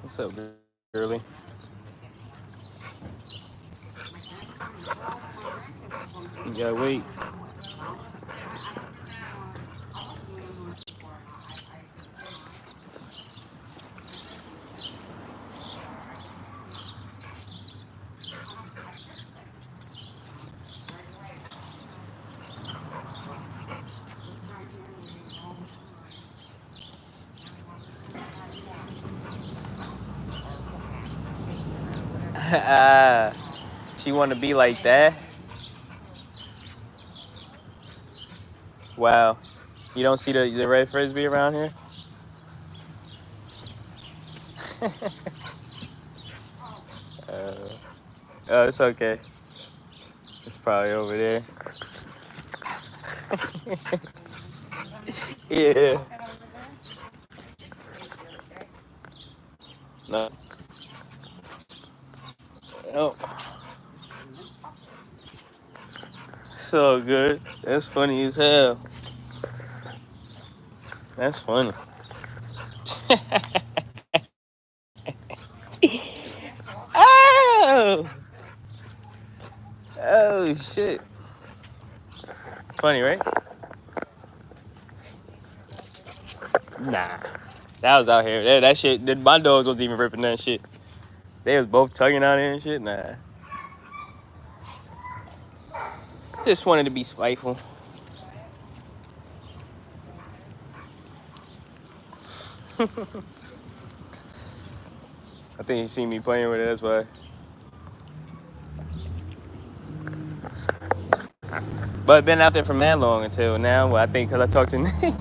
What's up, girly? You gotta wait. She want to be like that? Wow. You don't see the red frisbee around here? uh, oh, it's okay. It's probably over there. Yeah. No. Oh, so good. That's funny as hell. That's funny. Oh! Oh, shit. Funny, right? Nah. That was out here. That shit, my dogs wasn't even ripping that shit. They was both tugging out here and shit. Nah. Just wanted to be spiteful. I think you see me playing with it, that's why. But been out there for mad long until now. Well, I think because I talked to Nick.